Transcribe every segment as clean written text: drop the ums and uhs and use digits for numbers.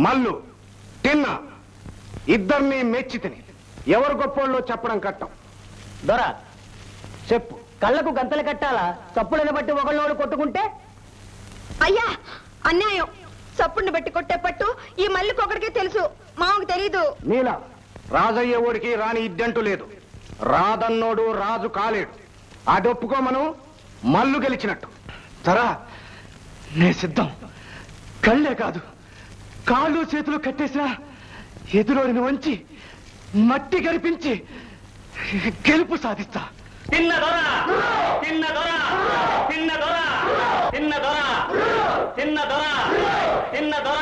మల్లు తిన్న ఇద్దరిని మెచ్చి తిని ఎవరు గొప్పోళ్ళో చెప్పడం కట్టం. దొరా చెప్పు, కళ్ళకు గంతలు కట్టాలా? చప్పులను బట్టి ఒకళ్ళోడు కొట్టుకుంటే? అయ్యా అన్యాయం. చప్పుడిని బట్టి కొట్టే పట్టు ఈ మల్లికి ఒకడికే తెలుసు, మామకు తెలీదు. నీలా రాజయ్య ఓడికి రాని ఇద్దంటూ లేదు. రాదన్నోడు రాజు కాలేడు. అదొప్పుకోమను. మల్లు గెలిచినట్టు. దొరా నే సిద్ధం. కళ్ళే కాదు, కాళ్ళు చేతులు కట్టేసినా ఎదురోడిని వంచి మట్టి గరిపించి గెలుపు సాధిస్తా. తిన్న దొరా, తిన్న దొరా, తిన్న దొరా, తిన్న దొరా, తిన్న దొరా, తిన్న దొరా.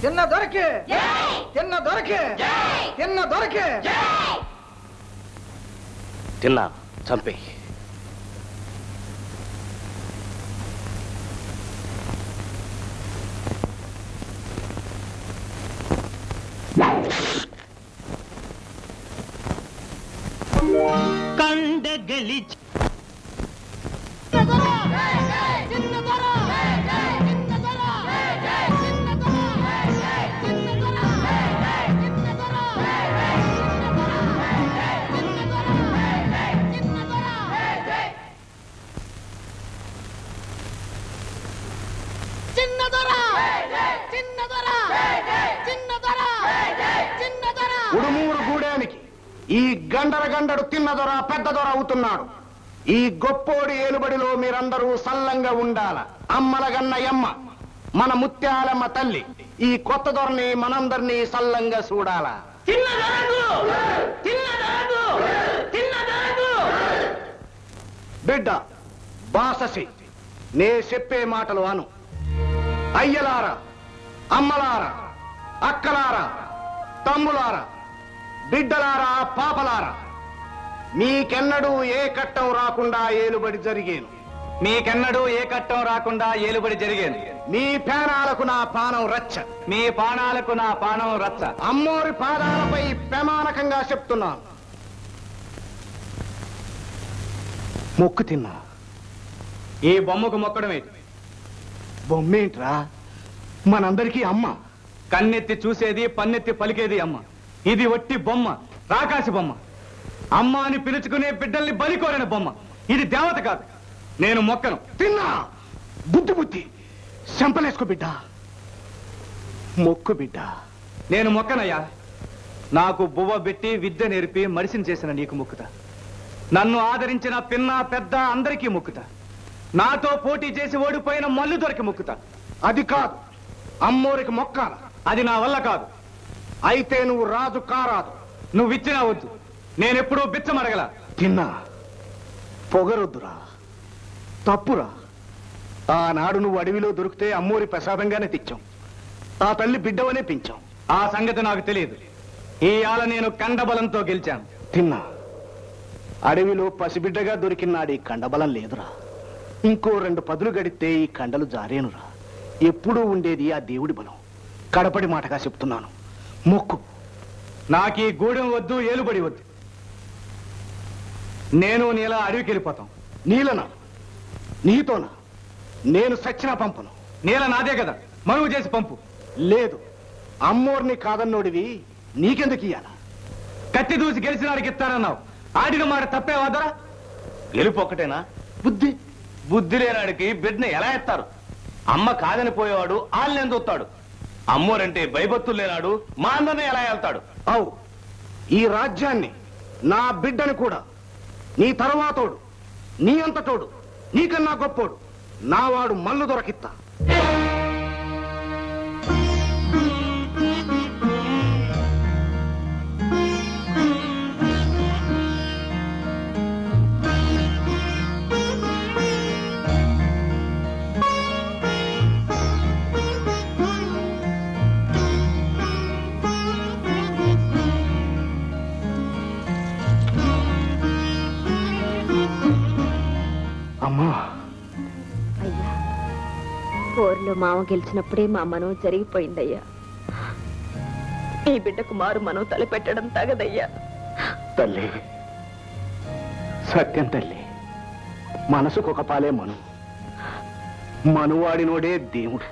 తిన్న దొరకే, తిన్న దొరకే, తిన్న దొరకే. తిన్నా చంపే. కండ గెలిచి ఉడుమూరు గూడానికి ఈ గండర గండడు తిన్న దొర పెద్ద దొర అవుతున్నాడు. ఈ గొప్పోడి ఏలుబడిలో మీరందరూ సల్లంగా ఉండాల. అమ్మలగన్న యమ్మ మన ముత్యాలమ్మ తల్లి ఈ కొత్త దొరని మనందరినీ సల్లంగా చూడాల. చిన్న దొరకు చిన్న దొరకు చిన్న దొరకు. బిడ్డ బాససి, నే చెప్పే మాటలు అను. అయ్యలారా, అమ్మలారా, అక్కలారా, తమ్ములారా, బిడ్డలారా, పాపలారా, మీకెన్నడూ ఏ కట్టం రాకుండా ఏలుబడి జరిగేను. మీకెన్నడూ ఏ కట్టం రాకుండా ఏలుబడి జరిగేది. మీ ప్రాణాలకు నా పానం రచ్చ. మీ పానాలకు నా పానం రచ్చ. అమ్మోరి పాదాలపై ప్రమాణకంగా చెప్తున్నాను. మొక్కు తిన్నా. ఈ బొమ్మకు మొక్కడమేంటి? బొమ్మేంట్రా? మనందరికీ అమ్మ. కన్నెత్తి చూసేది, పన్నెత్తి పలికేది అమ్మ. ఇది ఒట్టి బొమ్మ, రాకాసి బొమ్మ. అమ్మ అని పిలుచుకునే బిడ్డల్ని బలికోరని బొమ్మ. ఇది దేవత కాదు. నేను మొక్కను. తిన్నా. బుద్ధి బుద్ధి చెంపలేసుకో బిడ్డ. మొక్కు బిడ్డ. నేను మొక్కనయ్యా. నాకు బువ్వ పెట్టి విద్య నేర్పి మనిషిని చేసిన నీకు మొక్కుతా. నన్ను ఆదరించిన పిన్న పెద్ద అందరికీ మొక్కుతా. నాతో పోటీ చేసి ఓడిపోయిన మల్లు దొరికి మొక్కుతా. అది కాదు, అమ్మోరికి మొక్కాల. అది నా వల్ల కాదు. అయితే నువ్వు రాజు కారాదు. నువ్వు ఇచ్చినా వద్దు. నేనెప్పుడూ బిచ్చమడగల. తిన్నా. పొగరొద్దురా, తప్పురా. ఆనాడు నువ్వు అడవిలో దొరికితే అమ్మోరి ప్రసాదంగానే తెచ్చాం. ఆ తల్లి బిడ్డవనే పెంచాం. ఆ సంగతి నాకు తెలియదు. ఈ ఆల నేను కండబలంతో గెలిచాను. తిన్నా. అడవిలో పసిబిడ్డగా దొరికినాడు ఈ కండబలం లేదురా. ఇంకో 2 పదులు గడితే ఈ కండలు జారేనురా. ఎప్పుడూ ఉండేది ఆ దేవుడి బలం. కడపడి మాటగా చెప్తున్నాను, మొక్కు. నాకీ గూడెం వద్దు, ఏలుబడి వద్దు. నేను నీలా అడవికి వెళ్ళిపోతాం. నీలనా? నీతోనా? నేను సచ్చినా పంపను. నీల నాదే కదా, మనువు చేసి పంపు. లేదు, అమ్మోర్ని కాదన్నోడివి నీకెందుకు ఇయ్యాల? కత్తి దూసి గెలిచిన వాడికి ఇస్తానన్నావు. ఆడిన మాట తప్పే వదరా. గెలుపు ఒక్కటేనా? బుద్ధి బుద్ధి లేనాడికి బిడ్డని ఎలా ఎత్తారు? అమ్మ కాదని పోయేవాడు ఆళ్ళని చూస్తాడు. అమ్మోరంటే భయభక్తులు లేనాడు మా అందరినీ ఎలా వెళ్తాడు? అవు, ఈ రాజ్యాన్ని, నా బిడ్డను కూడా, నీ తర్వాతోడు, నీ అంతటోడు, నీకన్నా గొప్పోడు, నావాడు మల్లు దొరకిత్తా. అమ్మా, అయ్యా, పోరులో మామ గెలిచినప్పుడే మా మనం జరిగిపోయిందయ్యా. ఈ బిడ్డకు మారు మనం తలపెట్టడం తగదయ్యా. తల్లి, సత్యం తల్లి, మనసుకొక పాలే మను. మనువాడినోడే దేవుడు.